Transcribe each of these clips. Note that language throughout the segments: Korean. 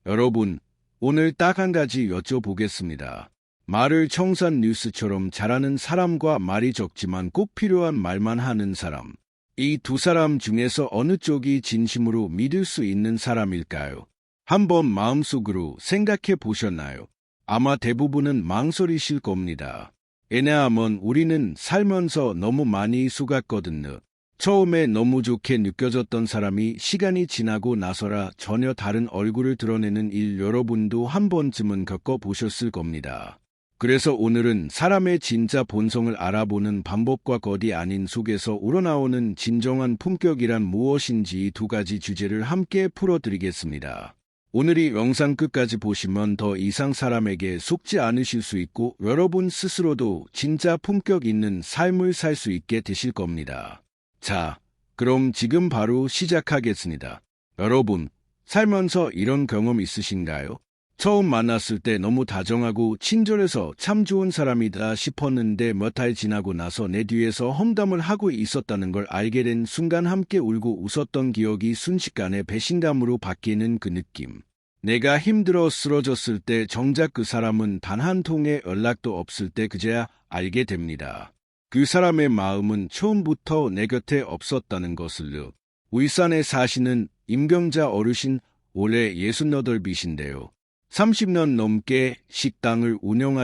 여러분, 오늘 딱 한 가지 여쭤보겠습니다. 말을 청산 뉴스처럼 잘하는 사람과 말이 적지만 꼭 필요한 말만 하는 사람. 이 두 사람 중에서 어느 쪽이 진심으로 믿을 수 있는 사람일까요? 한번 마음속으로 생각해 보셨나요? 아마 대부분은 망설이실 겁니다. 왜냐하면 우리는 살면서 너무 많이 속았거든요. 처음에 너무 좋게 느껴졌던 사람이 시간이 지나고 나서라 전혀 다른 얼굴을 드러내는 일 여러분도 한 번쯤은 겪어보셨을 겁니다. 그래서 오늘은 사람의 진짜 본성을 알아보는 방법과 것이 아닌 속에서 우러나오는 진정한 품격이란 무엇인지 두 가지 주제를 함께 풀어드리겠습니다. 오늘 이 영상 끝까지 보시면 더 이상 사람에게 속지 않으실 수 있고 여러분 스스로도 진짜 품격 있는 삶을 살 수 있게 되실 겁니다. 자, 그럼 지금 바로 시작하겠습니다. 여러분, 살면서 이런 경험 있으신가요? 처음 만났을 때 너무 다정하고 친절해서 참 좋은 사람이다 싶었는데 몇 달 지나고 나서 내 뒤에서 험담을 하고 있었다는 걸 알게 된 순간 함께 울고 웃었던 기억이 순식간에 배신감으로 바뀌는 그 느낌. 내가 힘들어 쓰러졌을 때 정작 그 사람은 단 한 통의 연락도 없을 때 그제야 알게 됩니다. 그 사람의 마음은 처음부터 내 곁에 없었다는 것을요. 울산에 사시는 임경자 어르신 올해 68이신데요. 30년 넘게 식당을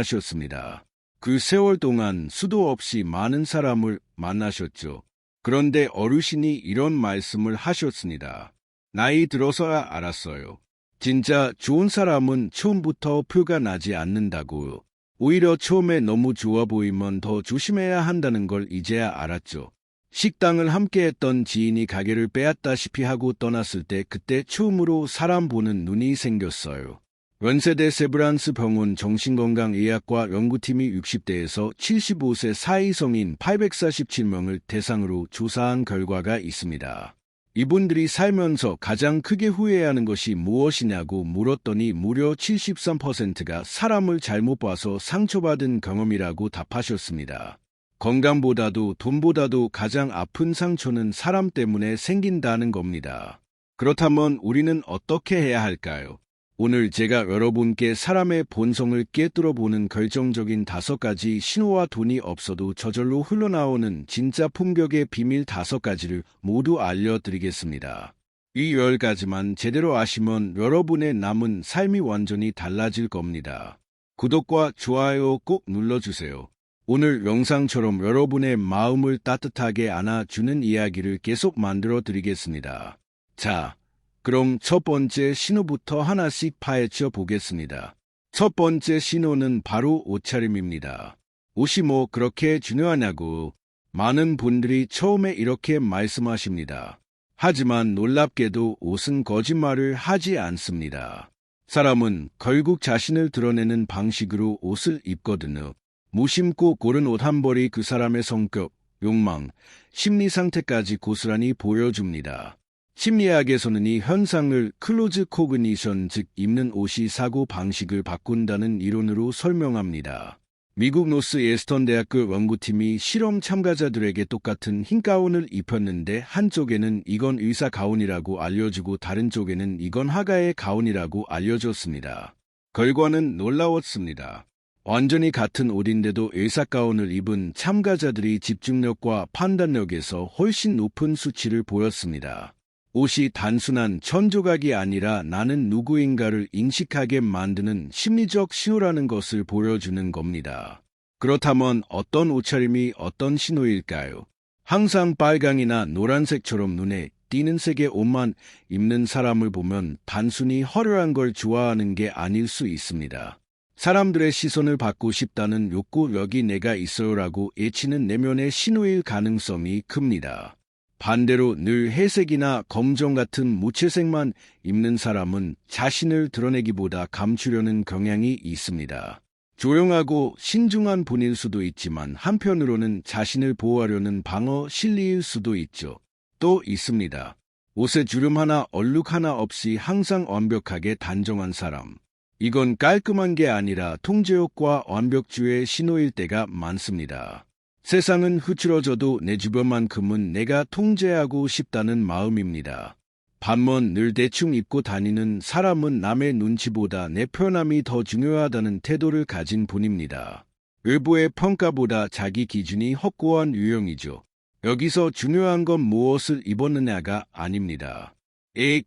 운영하셨습니다. 그 세월 동안 수도 없이 많은 사람을 만나셨죠. 그런데 어르신이 이런 말씀을 하셨습니다. 나이 들어서야 알았어요. 진짜 좋은 사람은 처음부터 표가 나지 않는다고요. 오히려 처음에 너무 좋아 보이면 더 조심해야 한다는 걸 이제야 알았죠. 식당을 함께했던 지인이 가게를 빼앗다시피 하고 떠났을 때 그때 처음으로 사람 보는 눈이 생겼어요. 연세대 세브란스 병원 정신건강의학과 연구팀이 60대에서 75세 사이 성인 847명을 대상으로 조사한 결과가 있습니다. 이분들이 살면서 가장 크게 후회하는 것이 무엇이냐고 물었더니 무려 73%가 사람을 잘못 봐서 상처받은 경험이라고 답하셨습니다. 건강보다도 돈보다도 가장 아픈 상처는 사람 때문에 생긴다는 겁니다. 그렇다면 우리는 어떻게 해야 할까요? 오늘 제가 여러분께 사람의 본성을 깨뚫어보는 결정적인 5가지 신호와 돈이 없어도 저절로 흘러나오는 진짜 품격의 비밀 5가지를 모두 알려드리겠습니다. 이 10가지만 제대로 아시면 여러분의 남은 삶이 완전히 달라질 겁니다. 구독과 좋아요 꼭 눌러주세요. 오늘 영상처럼 여러분의 마음을 따뜻하게 안아주는 이야기를 계속 만들어 드리겠습니다. 자, 그럼 첫 번째 신호부터 하나씩 파헤쳐 보겠습니다. 첫 번째 신호는 바로 옷차림입니다. 옷이 뭐 그렇게 중요하냐고 많은 분들이 처음에 이렇게 말씀하십니다. 하지만 놀랍게도 옷은 거짓말을 하지 않습니다. 사람은 결국 자신을 드러내는 방식으로 옷을 입거든요. 무심코 고른 옷 한 벌이 그 사람의 성격, 욕망, 심리 상태까지 고스란히 보여줍니다. 심리학에서는 이 현상을 클로즈 코그니션, 즉 입는 옷이 사고 방식을 바꾼다는 이론으로 설명합니다. 미국 노스에스턴 대학교 연구팀이 실험 참가자들에게 똑같은 흰 가운을 입혔는데 한쪽에는 이건 의사 가운이라고 알려주고 다른 쪽에는 이건 화가의 가운이라고 알려줬습니다. 결과는 놀라웠습니다. 완전히 같은 옷인데도 의사 가운을 입은 참가자들이 집중력과 판단력에서 훨씬 높은 수치를 보였습니다. 옷이 단순한 천조각이 아니라 나는 누구인가를 인식하게 만드는 심리적 신호라는 것을 보여주는 겁니다. 그렇다면 어떤 옷차림이 어떤 신호일까요? 항상 빨강이나 노란색처럼 눈에 띄는 색의 옷만 입는 사람을 보면 단순히 화려한 걸 좋아하는 게 아닐 수 있습니다. 사람들의 시선을 받고 싶다는 욕구력이 내가 있어요라고 외치는 내면의 신호일 가능성이 큽니다. 반대로 늘 회색이나 검정 같은 무채색만 입는 사람은 자신을 드러내기보다 감추려는 경향이 있습니다. 조용하고 신중한 분일 수도 있지만 한편으로는 자신을 보호하려는 방어 실리일 수도 있죠. 또 있습니다. 옷에 주름 하나 얼룩 하나 없이 항상 완벽하게 단정한 사람. 이건 깔끔한 게 아니라 통제욕과 완벽주의의 신호일 때가 많습니다. 세상은 흐트러져도 내 주변만큼은 내가 통제하고 싶다는 마음입니다. 반면 늘 대충 입고 다니는 사람은 남의 눈치보다 내 편함이 더 중요하다는 태도를 가진 분입니다. 외부의 평가보다 자기 기준이 확고한 유형이죠. 여기서 중요한 건 무엇을 입었느냐가 아닙니다.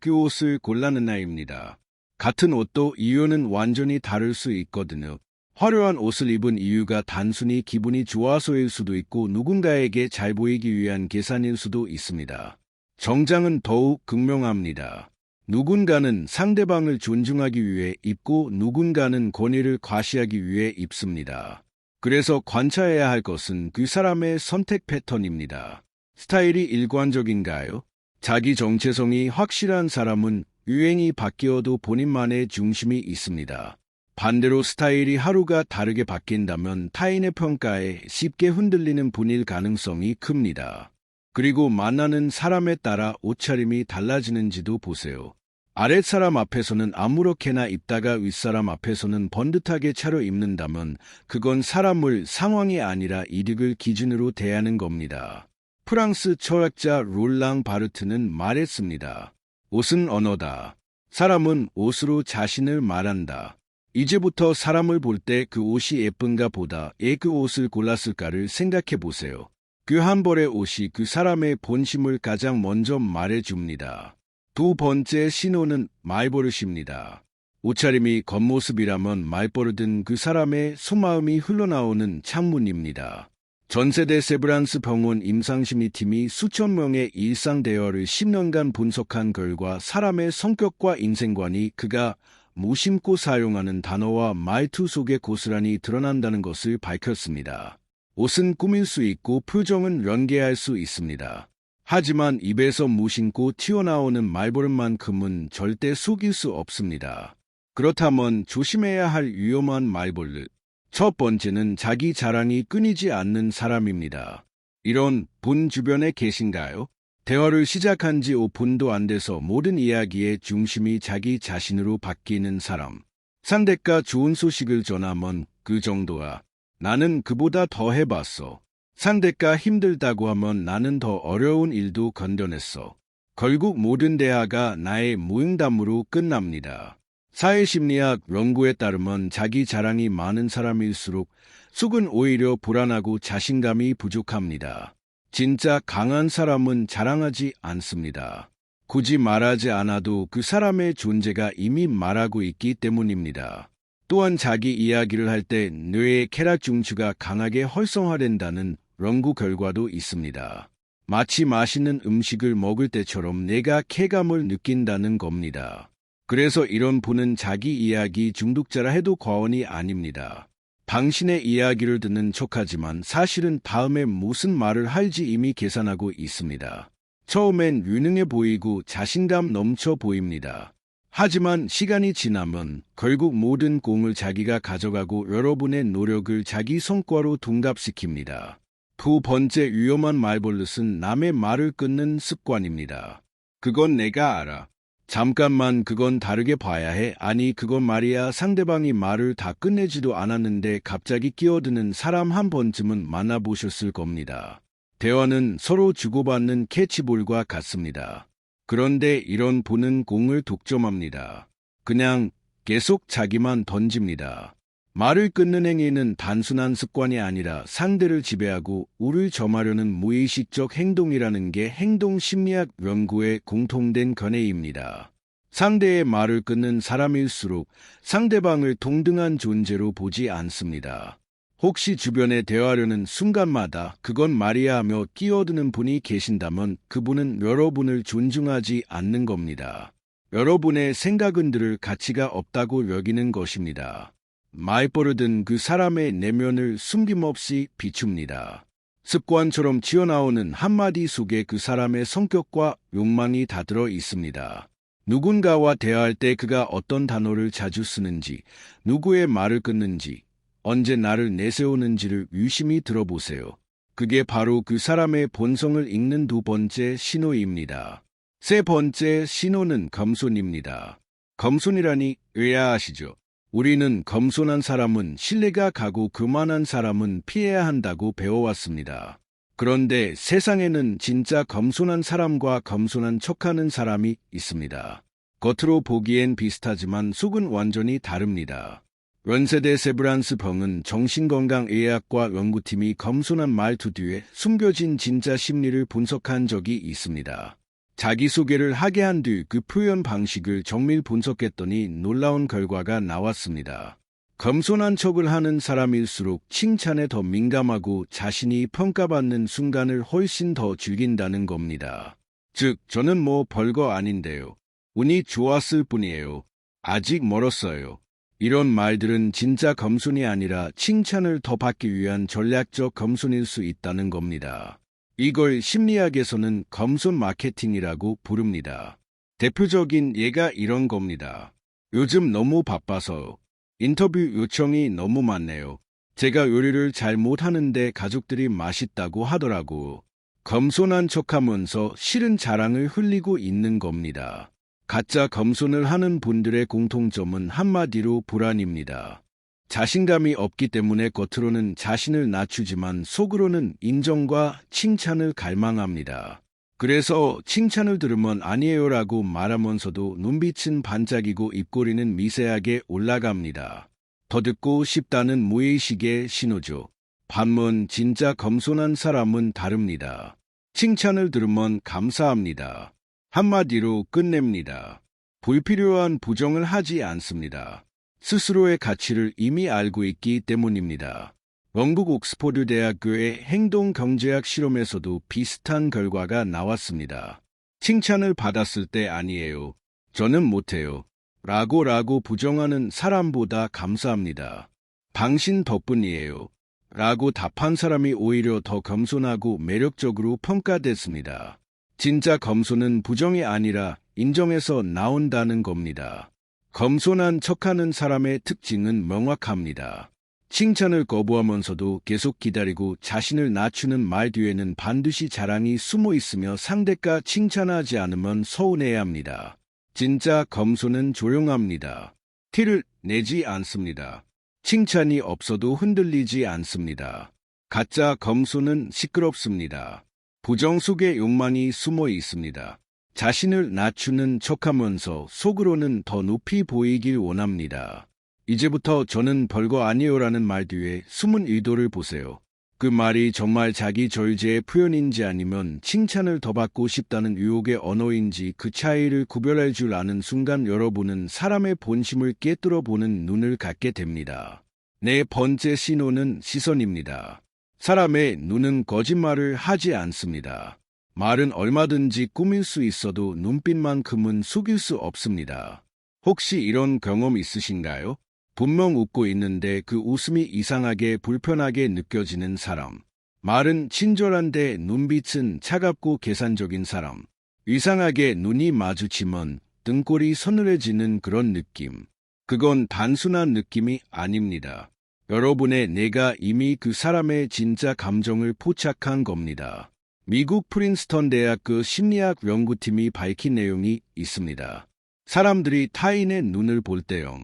그 옷을 골랐느냐입니다. 같은 옷도 이유는 완전히 다를 수 있거든요. 화려한 옷을 입은 이유가 단순히 기분이 좋아서일 수도 있고 누군가에게 잘 보이기 위한 계산일 수도 있습니다. 정장은 더욱 극명합니다. 누군가는 상대방을 존중하기 위해 입고 누군가는 권위를 과시하기 위해 입습니다. 그래서 관찰해야 할 것은 그 사람의 선택 패턴입니다. 스타일이 일관적인가요? 자기 정체성이 확실한 사람은 유행이 바뀌어도 본인만의 중심이 있습니다. 반대로 스타일이 하루가 다르게 바뀐다면 타인의 평가에 쉽게 흔들리는 분일 가능성이 큽니다. 그리고 만나는 사람에 따라 옷차림이 달라지는지도 보세요. 아랫사람 앞에서는 아무렇게나 입다가 윗사람 앞에서는 번듯하게 차려 입는다면 그건 사람을 상황이 아니라 이득을 기준으로 대하는 겁니다. 프랑스 철학자 롤랑 바르트는 말했습니다. 옷은 언어다. 사람은 옷으로 자신을 말한다. 이제부터 사람을 볼 때 그 옷이 예쁜가 보다 왜 그 옷을 골랐을까를 생각해 보세요. 그 한 벌의 옷이 그 사람의 본심을 가장 먼저 말해줍니다. 두 번째 신호는 말버릇입니다. 옷차림이 겉모습이라면 말버릇은 그 사람의 속마음이 흘러나오는 창문입니다. 전세대 세브란스 병원 임상심리팀이 수천 명의 일상 대화를 10년간 분석한 결과 사람의 성격과 인생관이 그가 무심코 사용하는 단어와 말투 속에 고스란히 드러난다는 것을 밝혔습니다. 옷은 꾸밀 수 있고 표정은 연기할 수 있습니다. 하지만 입에서 무심코 튀어나오는 말버릇만큼은 절대 속일 수 없습니다. 그렇다면 조심해야 할 위험한 말버릇. 첫 번째는 자기 자랑이 끊이지 않는 사람입니다. 이런 분 주변에 계신가요? 대화를 시작한 지 5분도 안 돼서 모든 이야기의 중심이 자기 자신으로 바뀌는 사람. 상대가 좋은 소식을 전하면 그 정도야. 나는 그보다 더 해봤어. 상대가 힘들다고 하면 나는 더 어려운 일도 건뎌냈어. 결국 모든 대화가 나의 무응담으로 끝납니다. 사회심리학 연구에 따르면 자기 자랑이 많은 사람일수록 속은 오히려 불안하고 자신감이 부족합니다. 진짜 강한 사람은 자랑하지 않습니다. 굳이 말하지 않아도 그 사람의 존재가 이미 말하고 있기 때문입니다. 또한 자기 이야기를 할 때 뇌의 쾌락 중추가 강하게 활성화된다는 연구 결과도 있습니다. 마치 맛있는 음식을 먹을 때처럼 내가 쾌감을 느낀다는 겁니다. 그래서 이런 분은 자기 이야기 중독자라 해도 과언이 아닙니다. 당신의 이야기를 듣는 척하지만 사실은 다음에 무슨 말을 할지 이미 계산하고 있습니다. 처음엔 유능해 보이고 자신감 넘쳐 보입니다. 하지만 시간이 지나면 결국 모든 공을 자기가 가져가고 여러분의 노력을 자기 성과로 둔갑시킵니다. 두 번째 위험한 말버릇은 남의 말을 끊는 습관입니다. 그건 내가 알아. 잠깐만 그건 다르게 봐야 해. 아니 그건 말이야. 상대방이 말을 다 끝내지도 않았는데 갑자기 끼어드는 사람 한 번쯤은 만나보셨을 겁니다. 대화는 서로 주고받는 캐치볼과 같습니다. 그런데 이런 분은 공을 독점합니다. 그냥 계속 자기만 던집니다. 말을 끊는 행위는 단순한 습관이 아니라 상대를 지배하고 우를 점하려는 무의식적 행동이라는 게 행동심리학 연구의 공통된 견해입니다. 상대의 말을 끊는 사람일수록 상대방을 동등한 존재로 보지 않습니다. 혹시 주변에 대화하려는 순간마다 그건 말이야 하며 끼어드는 분이 계신다면 그분은 여러분을 존중하지 않는 겁니다. 여러분의 생각은 들을 가치가 없다고 여기는 것입니다. 말버릇은 그 사람의 내면을 숨김없이 비춥니다. 습관처럼 튀어나오는 한마디 속에 그 사람의 성격과 욕망이 다 들어 있습니다. 누군가와 대화할 때 그가 어떤 단어를 자주 쓰는지, 누구의 말을 끊는지, 언제 나를 내세우는지를 유심히 들어보세요. 그게 바로 그 사람의 본성을 읽는 두 번째 신호입니다. 세 번째 신호는 겸손입니다. 겸손이라니 의아하시죠? 우리는 겸손한 사람은 신뢰가 가고 교만한 사람은 피해야 한다고 배워왔습니다. 그런데 세상에는 진짜 겸손한 사람과 겸손한 척하는 사람이 있습니다. 겉으로 보기엔 비슷하지만 속은 완전히 다릅니다. 연세대 세브란스 병은 정신건강의학과 연구팀이 겸손한 말투 뒤에 숨겨진 진짜 심리를 분석한 적이 있습니다. 자기소개를 하게 한 뒤 그 표현 방식을 정밀 분석했더니 놀라운 결과가 나왔습니다. 겸손한 척을 하는 사람일수록 칭찬에 더 민감하고 자신이 평가받는 순간을 훨씬 더 즐긴다는 겁니다. 즉, 저는 뭐 별거 아닌데요. 운이 좋았을 뿐이에요. 아직 멀었어요. 이런 말들은 진짜 겸손이 아니라 칭찬을 더 받기 위한 전략적 겸손일 수 있다는 겁니다. 이걸 심리학에서는 겸손 마케팅이라고 부릅니다. 대표적인 예가 이런 겁니다. 요즘 너무 바빠서 인터뷰 요청이 너무 많네요. 제가 요리를 잘 못하는데 가족들이 맛있다고 하더라고. 겸손한 척하면서 실은 자랑을 흘리고 있는 겁니다. 가짜 겸손을 하는 분들의 공통점은 한마디로 불안입니다. 자신감이 없기 때문에 겉으로는 자신을 낮추지만 속으로는 인정과 칭찬을 갈망합니다. 그래서 칭찬을 들으면 아니에요라고 말하면서도 눈빛은 반짝이고 입꼬리는 미세하게 올라갑니다. 더 듣고 싶다는 무의식의 신호죠. 반면 진짜 겸손한 사람은 다릅니다. 칭찬을 들으면 감사합니다. 한마디로 끝냅니다. 불필요한 부정을 하지 않습니다. 스스로의 가치를 이미 알고 있기 때문입니다. 영국 옥스퍼드 대학교의 행동경제학 실험에서도 비슷한 결과가 나왔습니다. 칭찬을 받았을 때 아니에요. 저는 못해요. 라고 부정하는 사람보다 감사합니다. 당신 덕분이에요. 라고 답한 사람이 오히려 더 겸손하고 매력적으로 평가됐습니다. 진짜 겸손은 부정이 아니라 인정에서 나온다는 겁니다. 겸손한 척하는 사람의 특징은 명확합니다. 칭찬을 거부하면서도 계속 기다리고 자신을 낮추는 말 뒤에는 반드시 자랑이 숨어 있으며 상대가 칭찬하지 않으면 서운해야 합니다. 진짜 겸손은 조용합니다. 티를 내지 않습니다. 칭찬이 없어도 흔들리지 않습니다. 가짜 겸손은 시끄럽습니다. 부정 속에 욕망이 숨어 있습니다. 자신을 낮추는 척하면서 속으로는 더 높이 보이길 원합니다. 이제부터 저는 별거 아니에요라는 말 뒤에 숨은 의도를 보세요. 그 말이 정말 자기 절제의 표현인지 아니면 칭찬을 더 받고 싶다는 유혹의 언어인지 그 차이를 구별할 줄 아는 순간 여러분은 사람의 본심을 꿰뚫어 보는 눈을 갖게 됩니다. 네 번째 신호는 시선입니다. 사람의 눈은 거짓말을 하지 않습니다. 말은 얼마든지 꾸밀 수 있어도 눈빛만큼은 속일 수 없습니다. 혹시 이런 경험 있으신가요? 분명 웃고 있는데 그 웃음이 이상하게 불편하게 느껴지는 사람. 말은 친절한데 눈빛은 차갑고 계산적인 사람. 이상하게 눈이 마주치면 등골이 서늘해지는 그런 느낌. 그건 단순한 느낌이 아닙니다. 여러분의 뇌가 이미 그 사람의 진짜 감정을 포착한 겁니다. 미국 프린스턴 대학교 심리학 연구팀이 밝힌 내용이 있습니다. 사람들이 타인의 눈을 볼 때요.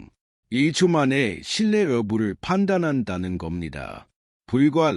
2초 만에 신뢰 여부를 판단한다는 겁니다. 불과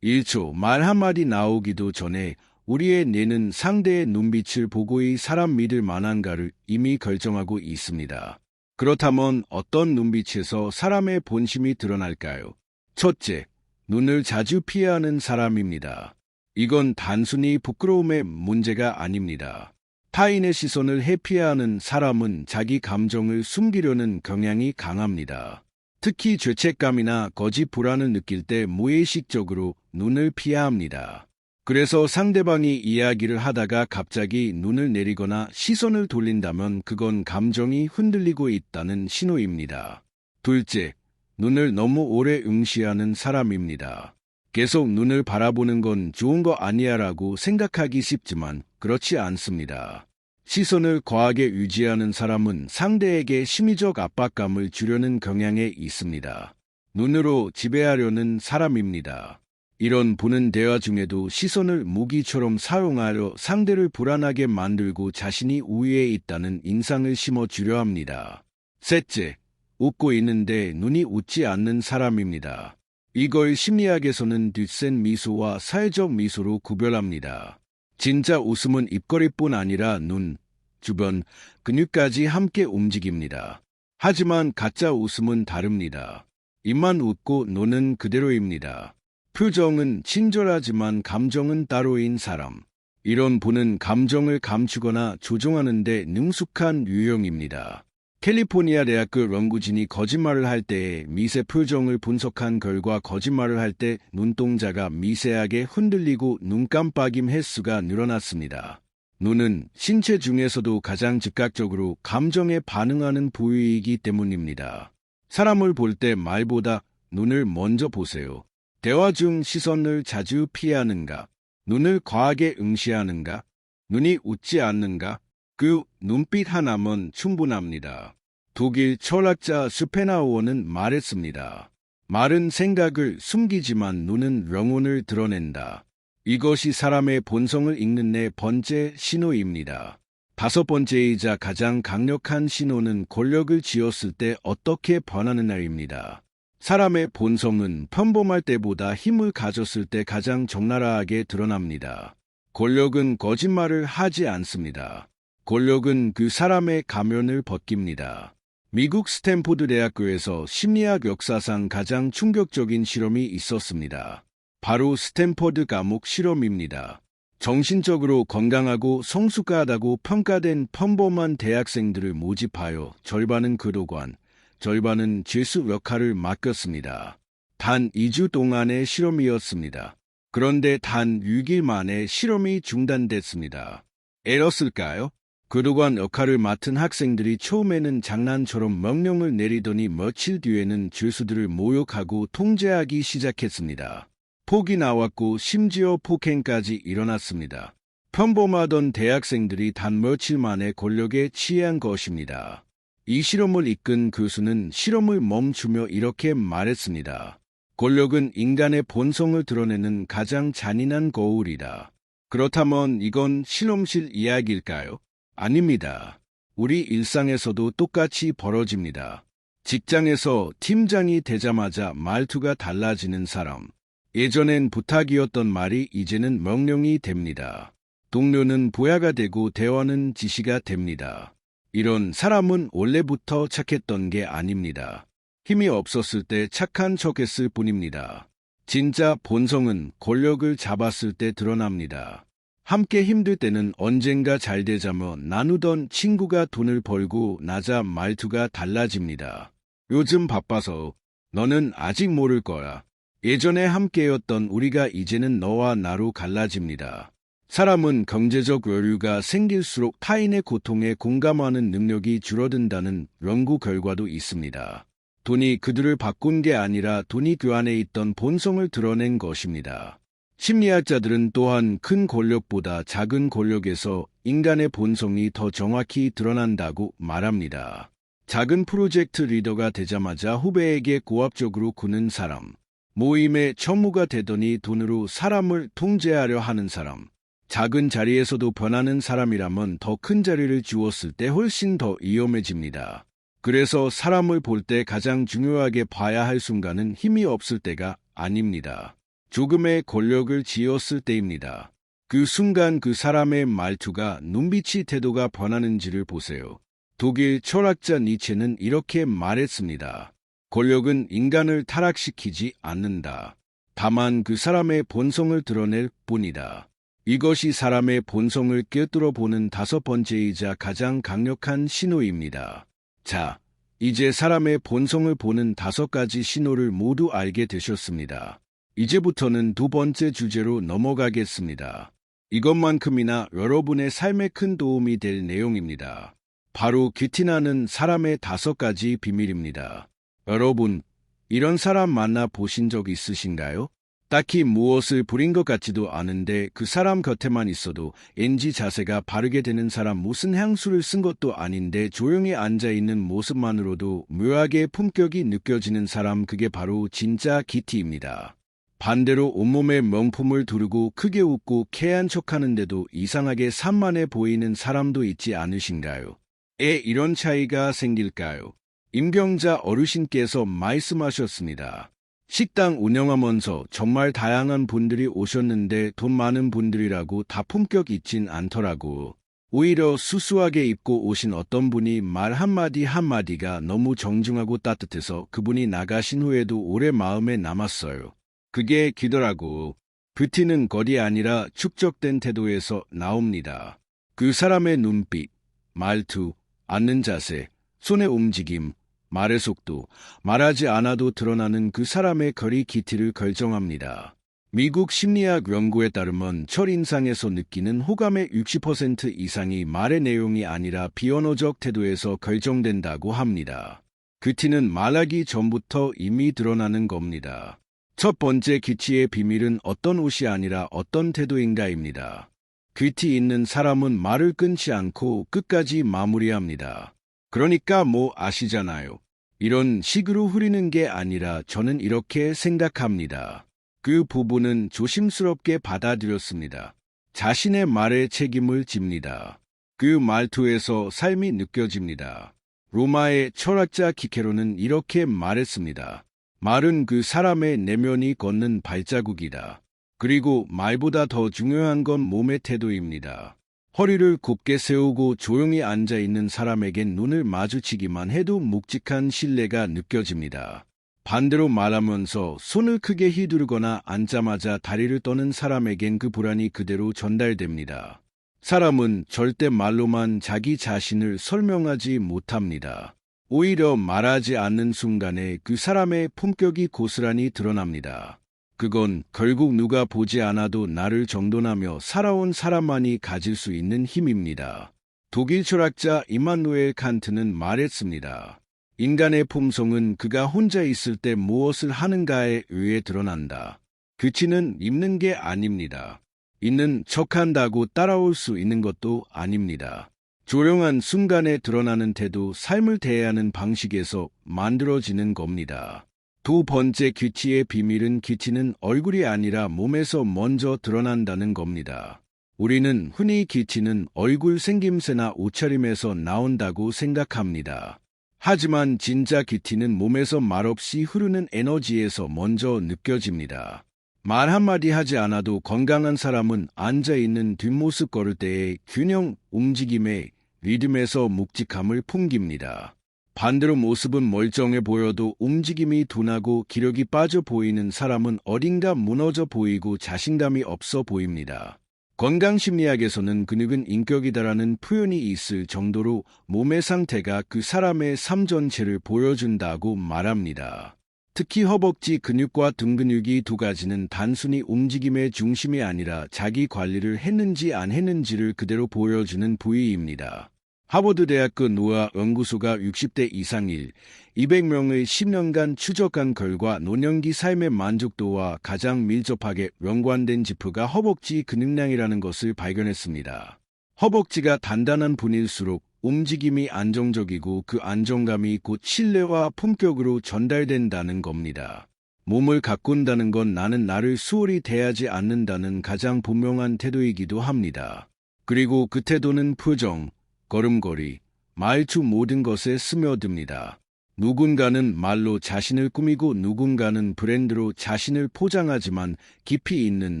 1초 말 한마디 나오기도 전에 우리의 뇌는 상대의 눈빛을 보고의 사람 믿을 만한가를 이미 결정하고 있습니다. 그렇다면 어떤 눈빛에서 사람의 본심이 드러날까요? 첫째, 눈을 자주 피하는 사람입니다. 이건 단순히 부끄러움의 문제가 아닙니다. 타인의 시선을 회피하는 사람은 자기 감정을 숨기려는 경향이 강합니다. 특히 죄책감이나 거짓 불안을 느낄 때 무의식적으로 눈을 피해야 합니다. 그래서 상대방이 이야기를 하다가 갑자기 눈을 내리거나 시선을 돌린다면 그건 감정이 흔들리고 있다는 신호입니다. 둘째, 눈을 너무 오래 응시하는 사람입니다. 계속 눈을 바라보는 건 좋은 거 아니야라고 생각하기 쉽지만 그렇지 않습니다. 시선을 과하게 유지하는 사람은 상대에게 심리적 압박감을 주려는 경향에 있습니다. 눈으로 지배하려는 사람입니다. 이런 보는 대화 중에도 시선을 무기처럼 사용하여 상대를 불안하게 만들고 자신이 우위에 있다는 인상을 심어주려 합니다. 셋째, 웃고 있는데 눈이 웃지 않는 사람입니다. 이걸 심리학에서는 뒷센 미소와 사회적 미소로 구별합니다. 진짜 웃음은 입꼬리뿐 아니라 눈, 주변, 근육까지 함께 움직입니다. 하지만 가짜 웃음은 다릅니다. 입만 웃고 노는 그대로입니다. 표정은 친절하지만 감정은 따로인 사람. 이런 분은 감정을 감추거나 조종하는 데 능숙한 유형입니다. 캘리포니아 대학교 연구진이 거짓말을 할 때의 미세 표정을 분석한 결과 거짓말을 할 때 눈동자가 미세하게 흔들리고 눈 깜빡임 횟수가 늘어났습니다. 눈은 신체 중에서도 가장 즉각적으로 감정에 반응하는 부위이기 때문입니다. 사람을 볼 때 말보다 눈을 먼저 보세요. 대화 중 시선을 자주 피하는가? 눈을 과하게 응시하는가? 눈이 웃지 않는가? 그 눈빛 하나면 충분합니다. 독일 철학자 스페나우어는 말했습니다. 말은 생각을 숨기지만 눈은 영혼을 드러낸다. 이것이 사람의 본성을 읽는 네 번째 신호입니다. 다섯 번째이자 가장 강력한 신호는 권력을 쥐었을 때 어떻게 변하느냐입니다. 사람의 본성은 평범할 때보다 힘을 가졌을 때 가장 적나라하게 드러납니다. 권력은 거짓말을 하지 않습니다. 권력은 그 사람의 가면을 벗깁니다. 미국 스탠포드 대학교에서 심리학 역사상 가장 충격적인 실험이 있었습니다. 바로 스탠포드 감옥 실험입니다. 정신적으로 건강하고 성숙하다고 평가된 평범한 대학생들을 모집하여 절반은 교도관, 절반은 죄수 역할을 맡겼습니다. 단 2주 동안의 실험이었습니다. 그런데 단 6일 만에 실험이 중단됐습니다. 에러쓸까요? 교도관 역할을 맡은 학생들이 처음에는 장난처럼 명령을 내리더니 며칠 뒤에는 죄수들을 모욕하고 통제하기 시작했습니다. 폭이 나왔고 심지어 폭행까지 일어났습니다. 평범하던 대학생들이 단 며칠 만에 권력에 취한 것입니다. 이 실험을 이끈 교수는 실험을 멈추며 이렇게 말했습니다. 권력은 인간의 본성을 드러내는 가장 잔인한 거울이다. 그렇다면 이건 실험실 이야기일까요? 아닙니다. 우리 일상에서도 똑같이 벌어집니다. 직장에서 팀장이 되자마자 말투가 달라지는 사람. 예전엔 부탁이었던 말이 이제는 명령이 됩니다. 동료는 부하가 되고 대화는 지시가 됩니다. 이런 사람은 원래부터 착했던 게 아닙니다. 힘이 없었을 때 착한 척했을 뿐입니다. 진짜 본성은 권력을 잡았을 때 드러납니다. 함께 힘들 때는 언젠가 잘 되자며 나누던 친구가 돈을 벌고 나자 말투가 달라집니다. 요즘 바빠서 너는 아직 모를 거야. 예전에 함께였던 우리가 이제는 너와 나로 갈라집니다. 사람은 경제적 여유가 생길수록 타인의 고통에 공감하는 능력이 줄어든다는 연구 결과도 있습니다. 돈이 그들을 바꾼 게 아니라 돈이 그 안에 있던 본성을 드러낸 것입니다. 심리학자들은 또한 큰 권력보다 작은 권력에서 인간의 본성이 더 정확히 드러난다고 말합니다. 작은 프로젝트 리더가 되자마자 후배에게 고압적으로 구는 사람, 모임의 전무가 되더니 돈으로 사람을 통제하려 하는 사람, 작은 자리에서도 변하는 사람이라면 더 큰 자리를 주었을 때 훨씬 더 위험해집니다. 그래서 사람을 볼 때 가장 중요하게 봐야 할 순간은 힘이 없을 때가 아닙니다. 조금의 권력을 쥐었을 때입니다. 그 순간 그 사람의 말투가, 눈빛이, 태도가 변하는지를 보세요. 독일 철학자 니체는 이렇게 말했습니다. 권력은 인간을 타락시키지 않는다. 다만 그 사람의 본성을 드러낼 뿐이다. 이것이 사람의 본성을 꿰뚫어 보는 다섯 번째이자 가장 강력한 신호입니다. 자, 이제 사람의 본성을 보는 다섯 가지 신호를 모두 알게 되셨습니다. 이제부터는 두 번째 주제로 넘어가겠습니다. 이것만큼이나 여러분의 삶에 큰 도움이 될 내용입니다. 바로 귀티나는 사람의 다섯 가지 비밀입니다. 여러분, 이런 사람 만나 보신 적 있으신가요? 딱히 무엇을 부린 것 같지도 않은데 그 사람 곁에만 있어도 NG 자세가 바르게 되는 사람, 무슨 향수를 쓴 것도 아닌데 조용히 앉아있는 모습만으로도 묘하게 품격이 느껴지는 사람, 그게 바로 진짜 기티입니다. 반대로 온몸에 명품을 두르고 크게 웃고 쾌한 척하는데도 이상하게 산만해 보이는 사람도 있지 않으신가요? 이런 차이가 생길까요? 임경자 어르신께서 말씀하셨습니다. 식당 운영하면서 정말 다양한 분들이 오셨는데 돈 많은 분들이라고 다 품격 있진 않더라고. 오히려 수수하게 입고 오신 어떤 분이 말 한마디 한마디가 너무 정중하고 따뜻해서 그분이 나가신 후에도 오래 마음에 남았어요. 그게 기더라고. 뷰티는 거리 아니라 축적된 태도에서 나옵니다. 그 사람의 눈빛, 말투, 앉는 자세, 손의 움직임, 말의 속도, 말하지 않아도 드러나는 그 사람의 거리 깊이를 결정합니다. 미국 심리학 연구에 따르면 첫인상에서 느끼는 호감의 60% 이상이 말의 내용이 아니라 비언어적 태도에서 결정된다고 합니다. 그 티는 말하기 전부터 이미 드러나는 겁니다. 첫 번째 기치의 비밀은 어떤 옷이 아니라 어떤 태도인가입니다. 그 티 있는 사람은 말을 끊지 않고 끝까지 마무리합니다. 그러니까 뭐 아시잖아요. 이런 식으로 흐리는 게 아니라 저는 이렇게 생각합니다. 그 부분은 조심스럽게 받아들였습니다. 자신의 말에 책임을 집니다. 그 말투에서 삶이 느껴집니다. 로마의 철학자 키케로는 이렇게 말했습니다. 말은 그 사람의 내면이 걷는 발자국이다. 그리고 말보다 더 중요한 건 몸의 태도입니다. 허리를 굽게 세우고 조용히 앉아있는 사람에겐 눈을 마주치기만 해도 묵직한 신뢰가 느껴집니다. 반대로 말하면서 손을 크게 휘두르거나 앉자마자 다리를 떠는 사람에겐 그 불안이 그대로 전달됩니다. 사람은 절대 말로만 자기 자신을 설명하지 못합니다. 오히려 말하지 않는 순간에 그 사람의 품격이 고스란히 드러납니다. 그건 결국 누가 보지 않아도 나를 정돈하며 살아온 사람만이 가질 수 있는 힘입니다. 독일 철학자 이마누엘 칸트는 말했습니다. 인간의 품성은 그가 혼자 있을 때 무엇을 하는가에 의해 드러난다. 그치는 입는 게 아닙니다. 있는 척한다고 따라올 수 있는 것도 아닙니다. 조용한 순간에 드러나는 태도, 삶을 대하는 방식에서 만들어지는 겁니다. 두 번째 기치의 비밀은 기치는 얼굴이 아니라 몸에서 먼저 드러난다는 겁니다. 우리는 흔히 기치는 얼굴 생김새나 옷차림에서 나온다고 생각합니다. 하지만 진짜 기티는 몸에서 말없이 흐르는 에너지에서 먼저 느껴집니다. 말 한마디 하지 않아도 건강한 사람은 앉아있는 뒷모습 걸을 때의 균형, 움직임의 리듬에서 묵직함을 풍깁니다. 반대로 모습은 멀쩡해 보여도 움직임이 둔하고 기력이 빠져 보이는 사람은 어딘가 무너져 보이고 자신감이 없어 보입니다. 건강심리학에서는 근육은 인격이다라는 표현이 있을 정도로 몸의 상태가 그 사람의 삶 전체를 보여준다고 말합니다. 특히 허벅지 근육과 등 근육이 두 가지는 단순히 움직임의 중심이 아니라 자기 관리를 했는지 안 했는지를 그대로 보여주는 부위입니다. 하버드 대학교 노화 연구소가 60대 이상일 200명의 10년간 추적한 결과 노년기 삶의 만족도와 가장 밀접하게 연관된 지표가 허벅지 근육량이라는 것을 발견했습니다. 허벅지가 단단한 분일수록 움직임이 안정적이고 그 안정감이 곧 신뢰와 품격으로 전달된다는 겁니다. 몸을 가꾼다는 건 나는 나를 수월히 대하지 않는다는 가장 분명한 태도이기도 합니다. 그리고 그 태도는 표정, 걸음걸이, 말투 모든 것에 스며듭니다. 누군가는 말로 자신을 꾸미고 누군가는 브랜드로 자신을 포장하지만 깊이 있는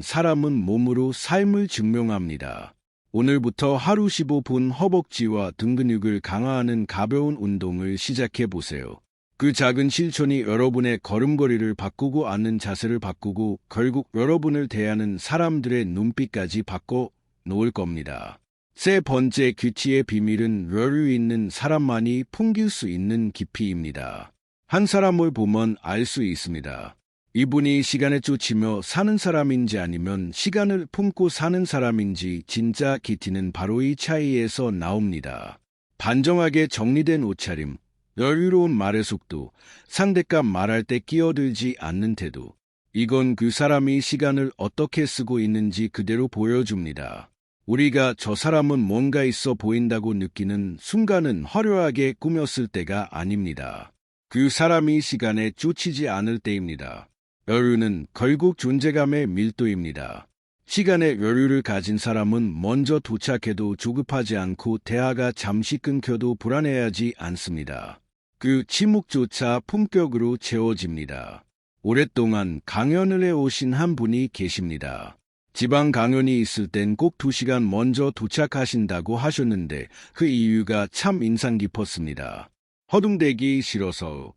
사람은 몸으로 삶을 증명합니다. 오늘부터 하루 15분 허벅지와 등 근육을 강화하는 가벼운 운동을 시작해 보세요. 그 작은 실천이 여러분의 걸음걸이를 바꾸고 앉는 자세를 바꾸고 결국 여러분을 대하는 사람들의 눈빛까지 바꿔 놓을 겁니다. 세 번째 기치의 비밀은 여유 있는 사람만이 풍길 수 있는 깊이입니다. 한 사람을 보면 알 수 있습니다. 이분이 시간에 쫓이며 사는 사람인지 아니면 시간을 품고 사는 사람인지. 진짜 기티는 바로 이 차이에서 나옵니다. 단정하게 정리된 옷차림, 여유로운 말의 속도, 상대가 말할 때 끼어들지 않는 태도. 이건 그 사람이 시간을 어떻게 쓰고 있는지 그대로 보여줍니다. 우리가 저 사람은 뭔가 있어 보인다고 느끼는 순간은 화려하게 꾸몄을 때가 아닙니다. 그 사람이 시간에 쫓이지 않을 때입니다. 여유는 결국 존재감의 밀도입니다. 시간의 여유를 가진 사람은 먼저 도착해도 조급하지 않고 대화가 잠시 끊겨도 불안해하지 않습니다. 그 침묵조차 품격으로 채워집니다. 오랫동안 강연을 해오신 한 분이 계십니다. 지방 강연이 있을 땐 꼭 2시간 먼저 도착하신다고 하셨는데 그 이유가 참 인상 깊었습니다. 허둥대기 싫어서.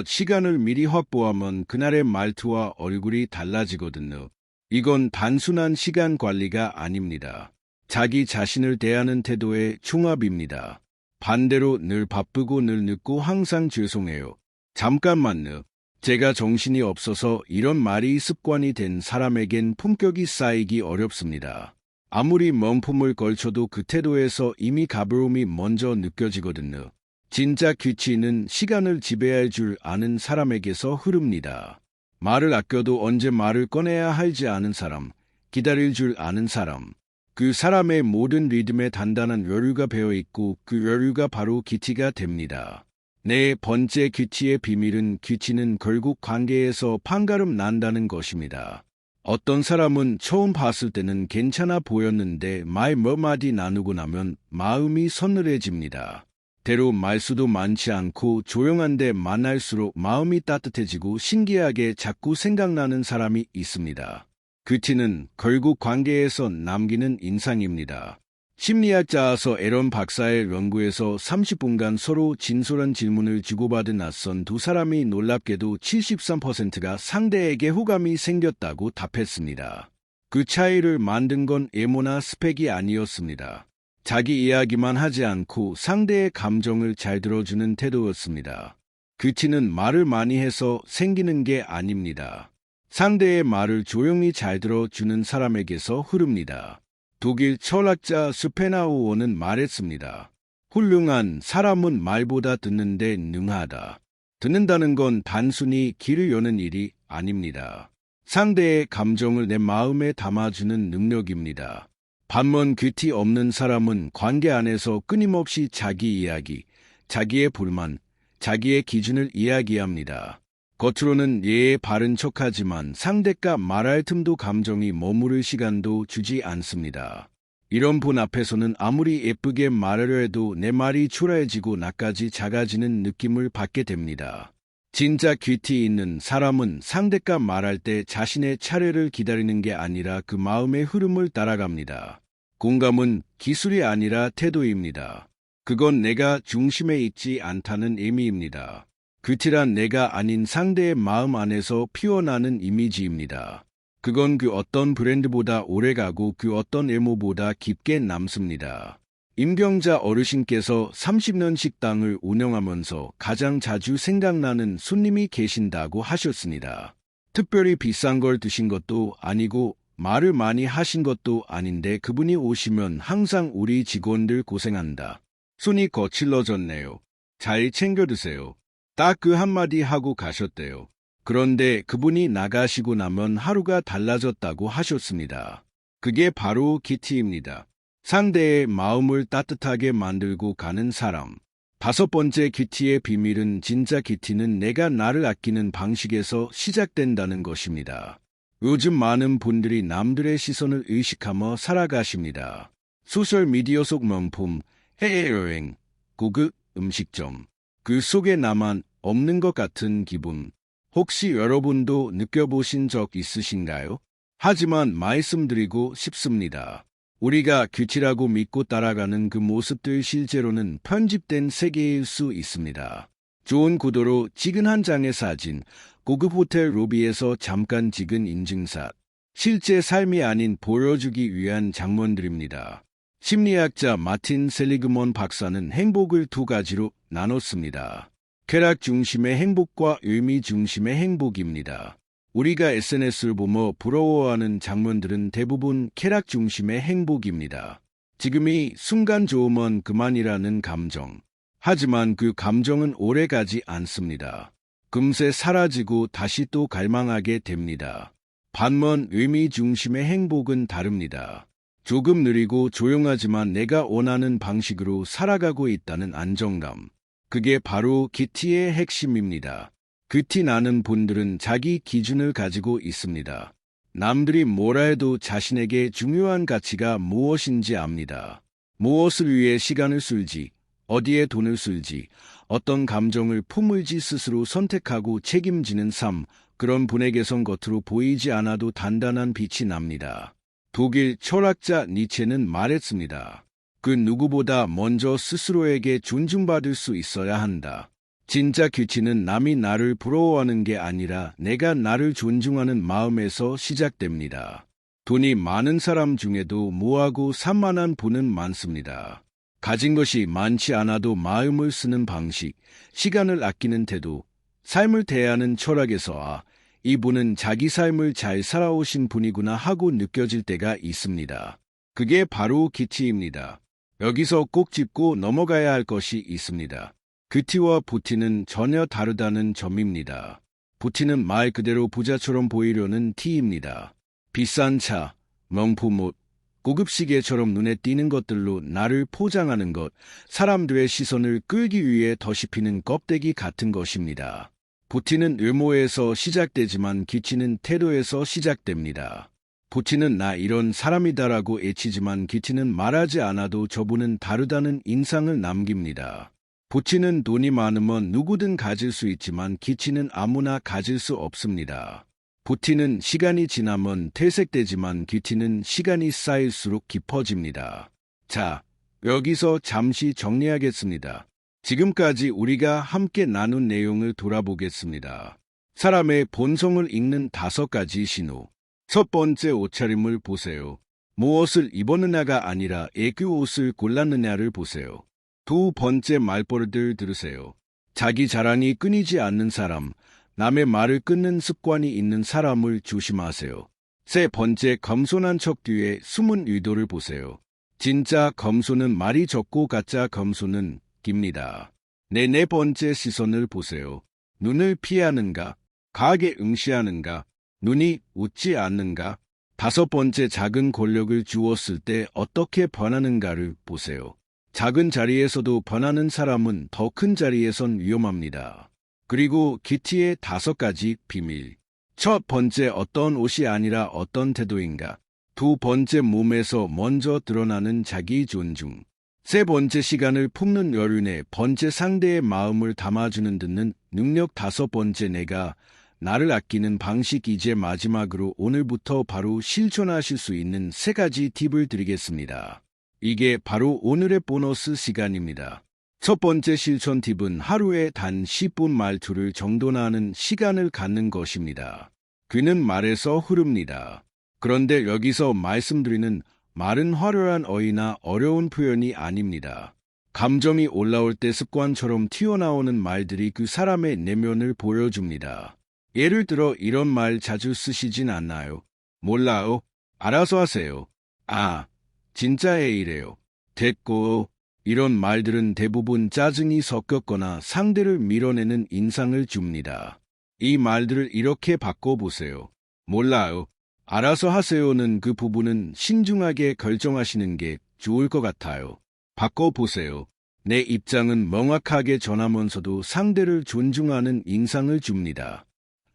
시간을 미리 확보하면 그날의 말투와 얼굴이 달라지거든요. 이건 단순한 시간 관리가 아닙니다. 자기 자신을 대하는 태도의 총합입니다. 반대로 늘 바쁘고 늘 늦고 항상 죄송해요. 잠깐만요. 제가 정신이 없어서 이런 말이 습관이 된 사람에겐 품격이 쌓이기 어렵습니다. 아무리 명품을 걸쳐도 그 태도에서 이미 가벼움이 먼저 느껴지거든요. 진짜 귀치는 시간을 지배할 줄 아는 사람에게서 흐릅니다. 말을 아껴도 언제 말을 꺼내야 할지 아는 사람, 기다릴 줄 아는 사람. 그 사람의 모든 리듬에 단단한 여유가 배어있고 그 여유가 바로 귀치가 됩니다. 네 번째 귀치의 비밀은 귀치는 결국 관계에서 판가름 난다는 것입니다. 어떤 사람은 처음 봤을 때는 괜찮아 보였는데 말 몇 마디 나누고 나면 마음이 서늘해집니다. 때로 말수도 많지 않고 조용한데 만날수록 마음이 따뜻해지고 신기하게 자꾸 생각나는 사람이 있습니다. 귀치는 결국 관계에서 남기는 인상입니다. 심리학자서 에런 박사의 연구에서 30분간 서로 진솔한 질문을 주고받은 낯선 두 사람이 놀랍게도 73%가 상대에게 호감이 생겼다고 답했습니다. 그 차이를 만든 건 외모나 스펙이 아니었습니다. 자기 이야기만 하지 않고 상대의 감정을 잘 들어주는 태도였습니다. 귀치는 말을 많이 해서 생기는 게 아닙니다. 상대의 말을 조용히 잘 들어주는 사람에게서 흐릅니다. 독일 철학자 스페나우어는 말했습니다. 훌륭한 사람은 말보다 듣는데 능하다. 듣는다는 건 단순히 귀를 여는 일이 아닙니다. 상대의 감정을 내 마음에 담아주는 능력입니다. 반면 귀티 없는 사람은 관계 안에서 끊임없이 자기 이야기, 자기의 불만, 자기의 기준을 이야기합니다. 겉으로는 예에 바른 척하지만 상대가 말할 틈도 감정이 머무를 시간도 주지 않습니다. 이런 분 앞에서는 아무리 예쁘게 말하려 해도 내 말이 초라해지고 나까지 작아지는 느낌을 받게 됩니다. 진짜 귀티 있는 사람은 상대가 말할 때 자신의 차례를 기다리는 게 아니라 그 마음의 흐름을 따라갑니다. 공감은 기술이 아니라 태도입니다. 그건 내가 중심에 있지 않다는 의미입니다. 귀티란 내가 아닌 상대의 마음 안에서 피어나는 이미지입니다. 그건 그 어떤 브랜드보다 오래가고 그 어떤 외모보다 깊게 남습니다. 임경자 어르신께서 30년 식당을 운영하면서 가장 자주 생각나는 손님이 계신다고 하셨습니다. 특별히 비싼 걸 드신 것도 아니고 말을 많이 하신 것도 아닌데 그분이 오시면 항상 우리 직원들 고생한다. 손이 거칠러졌네요. 잘 챙겨 드세요. 딱 그 한마디 하고 가셨대요. 그런데 그분이 나가시고 나면 하루가 달라졌다고 하셨습니다. 그게 바로 귀티입니다. 상대의 마음을 따뜻하게 만들고 가는 사람. 5번째 귀티의 비밀은 진짜 귀티는 내가 나를 아끼는 방식에서 시작된다는 것입니다. 요즘 많은 분들이 남들의 시선을 의식하며 살아가십니다. 소셜미디어 속 명품, 해외여행, 고급 음식점. 그 속에 나만 없는 것 같은 기분. 혹시 여러분도 느껴보신 적 있으신가요? 하지만 말씀드리고 싶습니다. 우리가 귀티라고 믿고 따라가는 그 모습들 실제로는 편집된 세계일 수 있습니다. 좋은 구도로 찍은 한 장의 사진, 고급 호텔 로비에서 잠깐 찍은 인증샷, 실제 삶이 아닌 보여주기 위한 장면들입니다. 심리학자 마틴 셀리그먼 박사는 행복을 2가지로 나눴습니다. 쾌락 중심의 행복과 의미 중심의 행복입니다. 우리가 SNS를 보며 부러워하는 장면들은 대부분 쾌락 중심의 행복입니다. 지금이 순간 좋으면 그만이라는 감정. 하지만 그 감정은 오래가지 않습니다. 금세 사라지고 다시 또 갈망하게 됩니다. 반면 의미 중심의 행복은 다릅니다. 조금 느리고 조용하지만 내가 원하는 방식으로 살아가고 있다는 안정감. 그게 바로 귀티의 핵심입니다. 귀티 나는 분들은 자기 기준을 가지고 있습니다. 남들이 뭐라 해도 자신에게 중요한 가치가 무엇인지 압니다. 무엇을 위해 시간을 쓸지, 어디에 돈을 쓸지, 어떤 감정을 품을지 스스로 선택하고 책임지는 삶, 그런 분에게선 겉으로 보이지 않아도 단단한 빛이 납니다. 독일 철학자 니체는 말했습니다. 그 누구보다 먼저 스스로에게 존중받을 수 있어야 한다. 진짜 규칙은 남이 나를 부러워하는 게 아니라 내가 나를 존중하는 마음에서 시작됩니다. 돈이 많은 사람 중에도 무하고 산만한 분은 많습니다. 가진 것이 많지 않아도 마음을 쓰는 방식, 시간을 아끼는 태도, 삶을 대하는 철학에서 이분은 자기 삶을 잘 살아오신 분이구나 하고 느껴질 때가 있습니다. 그게 바로 기티입니다. 여기서 꼭 짚고 넘어가야 할 것이 있습니다. 그티와 부티는 전혀 다르다는 점입니다. 부티는 말 그대로 부자처럼 보이려는 티입니다. 비싼 차, 명품 옷, 고급 시계처럼 눈에 띄는 것들로 나를 포장하는 것, 사람들의 시선을 끌기 위해 더씹히는 껍데기 같은 것입니다. 부티는 외모에서 시작되지만 기티는 태도에서 시작됩니다. 부티는 나 이런 사람이다라고 애치지만 기티는 말하지 않아도 저분은 다르다는 인상을 남깁니다. 부티는 돈이 많으면 누구든 가질 수 있지만 기티는 아무나 가질 수 없습니다. 부티는 시간이 지나면 퇴색되지만 기티는 시간이 쌓일수록 깊어집니다. 자, 여기서 잠시 정리하겠습니다. 지금까지 우리가 함께 나눈 내용을 돌아보겠습니다. 사람의 본성을 읽는 5가지 신호. 첫 번째, 옷차림을 보세요. 무엇을 입었느냐가 아니라 애교 옷을 골랐느냐를 보세요. 두 번째, 말버릇을 들으세요. 자기 자랑이 끊이지 않는 사람, 남의 말을 끊는 습관이 있는 사람을 조심하세요. 세 번째, 겸손한 척 뒤에 숨은 의도를 보세요. 진짜 겸손은 말이 적고 가짜 겸손은 깁니다. 네 번째, 시선을 보세요. 눈을 피하는가? 과하게 응시하는가? 눈이 웃지 않는가? 다섯 번째, 작은 권력을 주었을 때 어떻게 변하는가를 보세요. 작은 자리에서도 변하는 사람은 더 큰 자리에선 위험합니다. 그리고 기티의 5가지 비밀. 첫 번째, 어떤 옷이 아니라 어떤 태도인가. 두 번째, 몸에서 먼저 드러나는 자기 존중. 세 번째, 시간을 품는 여유. 네 번째, 상대의 마음을 담아주는 듣는 능력. 다섯 번째, 내가 나를 아끼는 방식. 이제 마지막으로 오늘부터 바로 실천하실 수 있는 3가지 팁을 드리겠습니다. 이게 바로 오늘의 보너스 시간입니다. 첫 번째 실천 팁은 하루에 단 10분 말투를 정돈하는 시간을 갖는 것입니다. 귀는 말에서 흐릅니다. 그런데 여기서 말씀드리는 말은 화려한 어휘나 어려운 표현이 아닙니다. 감정이 올라올 때 습관처럼 튀어나오는 말들이 그 사람의 내면을 보여줍니다. 예를 들어 이런 말 자주 쓰시진 않나요? 몰라요. 알아서 하세요. 아, 진짜 이래요. 됐고. 이런 말들은 대부분 짜증이 섞였거나 상대를 밀어내는 인상을 줍니다. 이 말들을 이렇게 바꿔보세요. 몰라요. 알아서 하세요는 그 부분은 신중하게 결정하시는 게 좋을 것 같아요. 바꿔보세요. 내 입장은 명확하게 전하면서도 상대를 존중하는 인상을 줍니다.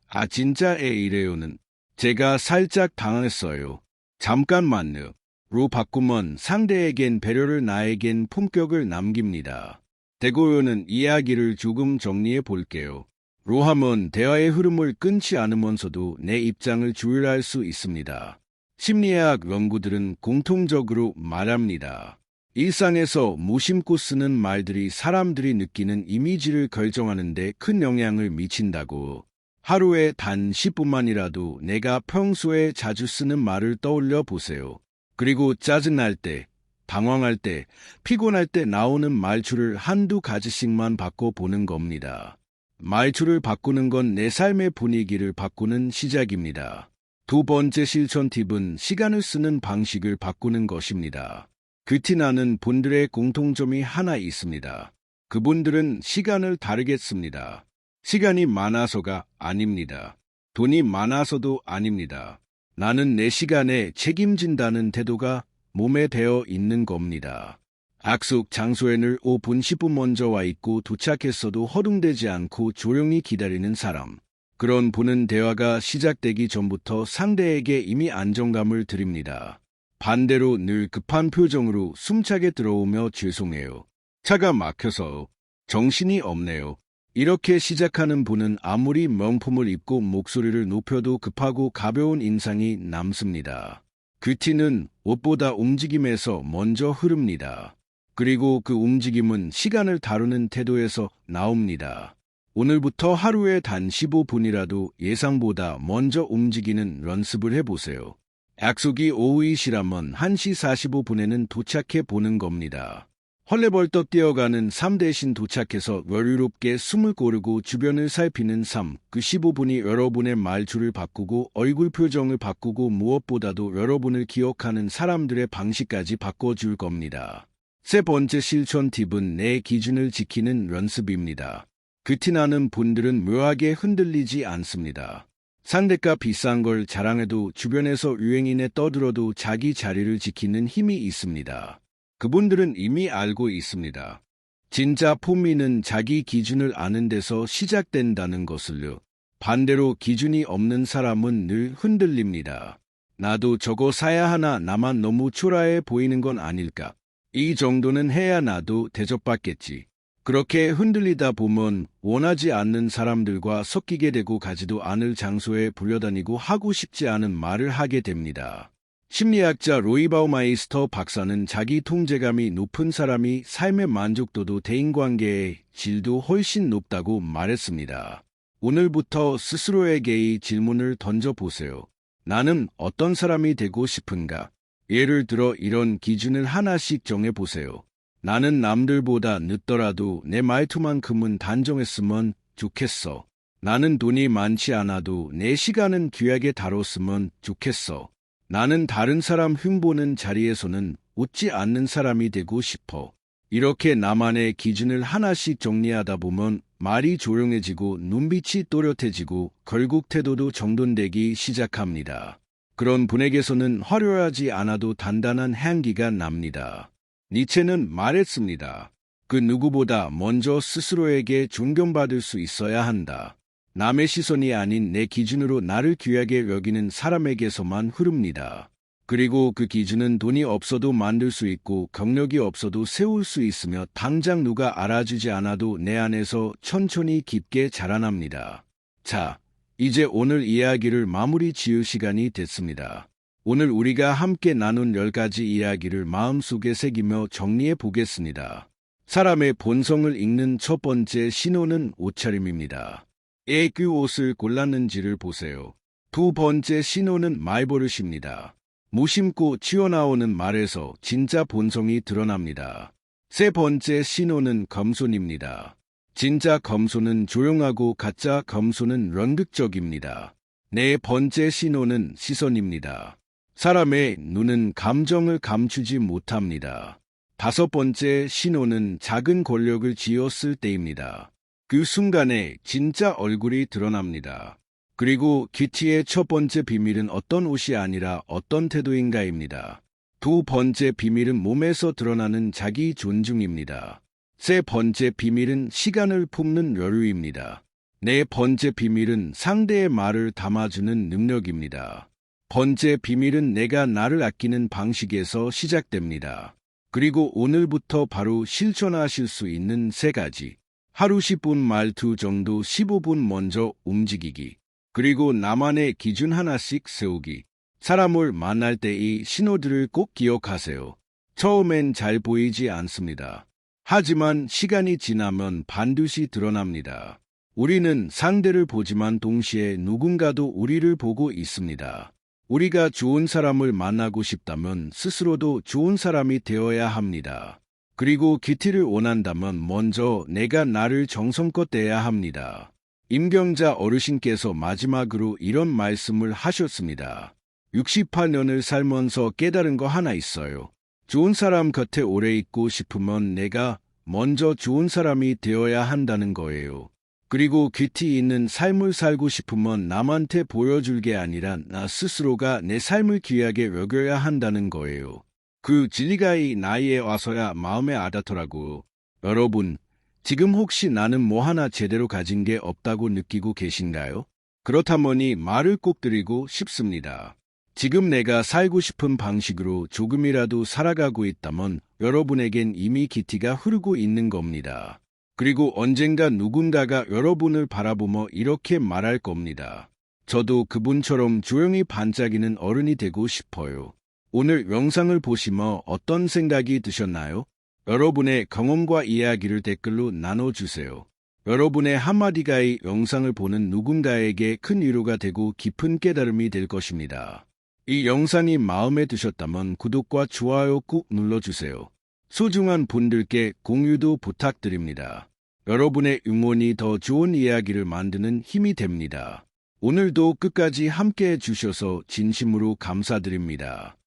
아, 진짜 이래요는 제가 살짝 당황했어요. 잠깐만요. 로 바꾸면 상대에겐 배려를, 나에겐 품격을 남깁니다. 대고요는 이야기를 조금 정리해 볼게요. 로 하면 대화의 흐름을 끊지 않으면서도 내 입장을 조율할 수 있습니다. 심리학 연구들은 공통적으로 말합니다. 일상에서 무심코 쓰는 말들이 사람들이 느끼는 이미지를 결정하는 데 큰 영향을 미친다고. 하루에 단 10분만이라도 내가 평소에 자주 쓰는 말을 떠올려 보세요. 그리고 짜증날 때, 당황할 때, 피곤할 때 나오는 말투를 한두 가지씩만 바꿔보는 겁니다. 말투를 바꾸는 건 내 삶의 분위기를 바꾸는 시작입니다. 두 번째 실천 팁은 시간을 쓰는 방식을 바꾸는 것입니다. 귀티나는 분들의 공통점이 하나 있습니다. 그분들은 시간을 다르게 씁니다. 시간이 많아서가 아닙니다. 돈이 많아서도 아닙니다. 나는 내 시간에 책임진다는 태도가 몸에 배어 있는 겁니다. 약속 장소에는 5분, 10분 먼저 와 있고 도착했어도 허둥대지 않고 조용히 기다리는 사람. 그런 분은 대화가 시작되기 전부터 상대에게 이미 안정감을 드립니다. 반대로 늘 급한 표정으로 숨차게 들어오며 죄송해요. 차가 막혀서 정신이 없네요. 이렇게 시작하는 분은 아무리 명품을 입고 목소리를 높여도 급하고 가벼운 인상이 남습니다. 그 티는 옷보다 움직임에서 먼저 흐릅니다. 그리고 그 움직임은 시간을 다루는 태도에서 나옵니다. 오늘부터 하루에 단 15분이라도 예상보다 먼저 움직이는 연습을 해보세요. 약속이 오후이시라면 1시 45분에는 도착해 보는 겁니다. 헐레벌떡 뛰어가는 삶 대신 도착해서 여유롭게 숨을 고르고 주변을 살피는 삶, 그 15분이 여러분의 말투를 바꾸고 얼굴 표정을 바꾸고 무엇보다도 여러분을 기억하는 사람들의 방식까지 바꿔줄 겁니다. 세 번째 실천 팁은 내 기준을 지키는 연습입니다. 그 티나는 분들은 묘하게 흔들리지 않습니다. 상대가 비싼 걸 자랑해도 주변에서 유행인에 떠들어도 자기 자리를 지키는 힘이 있습니다. 그분들은 이미 알고 있습니다. 진짜 품위는 자기 기준을 아는 데서 시작된다는 것을요. 반대로 기준이 없는 사람은 늘 흔들립니다. 나도 저거 사야 하나, 나만 너무 초라해 보이는 건 아닐까. 이 정도는 해야 나도 대접받겠지. 그렇게 흔들리다 보면 원하지 않는 사람들과 섞이게 되고 가지도 않을 장소에 불려다니고 하고 싶지 않은 말을 하게 됩니다. 심리학자 로이 바우마이스터 박사는 자기 통제감이 높은 사람이 삶의 만족도도 대인관계의 질도 훨씬 높다고 말했습니다. 오늘부터 스스로에게 이 질문을 던져보세요. 나는 어떤 사람이 되고 싶은가? 예를 들어 이런 기준을 하나씩 정해보세요. 나는 남들보다 늦더라도 내 말투만큼은 단정했으면 좋겠어. 나는 돈이 많지 않아도 내 시간은 귀하게 다뤘으면 좋겠어. 나는 다른 사람 흉보는 자리에서는 웃지 않는 사람이 되고 싶어. 이렇게 나만의 기준을 하나씩 정리하다 보면 말이 조용해지고 눈빛이 또렷해지고 결국 태도도 정돈되기 시작합니다. 그런 분에게서는 화려하지 않아도 단단한 향기가 납니다. 니체는 말했습니다. 그 누구보다 먼저 스스로에게 존경받을 수 있어야 한다. 남의 시선이 아닌 내 기준으로 나를 귀하게 여기는 사람에게서만 흐릅니다. 그리고 그 기준은 돈이 없어도 만들 수 있고 경력이 없어도 세울 수 있으며 당장 누가 알아주지 않아도 내 안에서 천천히 깊게 자라납니다. 자, 이제 오늘 이야기를 마무리 지을 시간이 됐습니다. 오늘 우리가 함께 나눈 10가지 이야기를 마음속에 새기며 정리해 보겠습니다. 사람의 본성을 읽는 첫 번째 신호는 옷차림입니다. 그 옷을 골랐는지를 보세요. 두 번째 신호는 말버릇입니다. 무심코 튀어나오는 말에서 진짜 본성이 드러납니다. 세 번째 신호는 겸손입니다. 진짜 겸손은 조용하고 가짜 겸손은 연극적입니다. 네 번째 신호는 시선입니다. 사람의 눈은 감정을 감추지 못합니다. 다섯 번째 신호는 작은 권력을 쥐었을 때입니다. 그 순간에 진짜 얼굴이 드러납니다. 그리고 키티의 첫 번째 비밀은 어떤 옷이 아니라 어떤 태도인가입니다. 두 번째 비밀은 몸에서 드러나는 자기 존중입니다. 세 번째 비밀은 시간을 품는 여유입니다. 네 번째 비밀은 상대의 말을 담아주는 능력입니다. 번째 비밀은 내가 나를 아끼는 방식에서 시작됩니다. 그리고 오늘부터 바로 실천하실 수 있는 세 가지. 하루 10분 말투 정도 15분 먼저 움직이기. 그리고 나만의 기준 하나씩 세우기. 사람을 만날 때 이 신호들을 꼭 기억하세요. 처음엔 잘 보이지 않습니다. 하지만 시간이 지나면 반드시 드러납니다. 우리는 상대를 보지만 동시에 누군가도 우리를 보고 있습니다. 우리가 좋은 사람을 만나고 싶다면 스스로도 좋은 사람이 되어야 합니다. 그리고 기티를 원한다면 먼저 내가 나를 정성껏 대해야 합니다. 임경자 어르신께서 마지막으로 이런 말씀을 하셨습니다. 68년을 살면서 깨달은 거 하나 있어요. 좋은 사람 곁에 오래 있고 싶으면 내가 먼저 좋은 사람이 되어야 한다는 거예요. 그리고 귀티 있는 삶을 살고 싶으면 남한테 보여줄 게 아니라 나 스스로가 내 삶을 귀하게 여겨야 한다는 거예요. 그 진리가 이 나이에 와서야 마음에 와닿더라고요. 여러분, 지금 혹시 나는 뭐 하나 제대로 가진 게 없다고 느끼고 계신가요? 그렇다면 이 말을 꼭 드리고 싶습니다. 지금 내가 살고 싶은 방식으로 조금이라도 살아가고 있다면 여러분에겐 이미 기티가 흐르고 있는 겁니다. 그리고 언젠가 누군가가 여러분을 바라보며 이렇게 말할 겁니다. 저도 그분처럼 조용히 반짝이는 어른이 되고 싶어요. 오늘 영상을 보시며 어떤 생각이 드셨나요? 여러분의 경험과 이야기를 댓글로 나눠주세요. 여러분의 한마디가 이 영상을 보는 누군가에게 큰 위로가 되고 깊은 깨달음이 될 것입니다. 이 영상이 마음에 드셨다면 구독과 좋아요 꾹 눌러주세요. 소중한 분들께 공유도 부탁드립니다. 여러분의 응원이 더 좋은 이야기를 만드는 힘이 됩니다. 오늘도 끝까지 함께해 주셔서 진심으로 감사드립니다.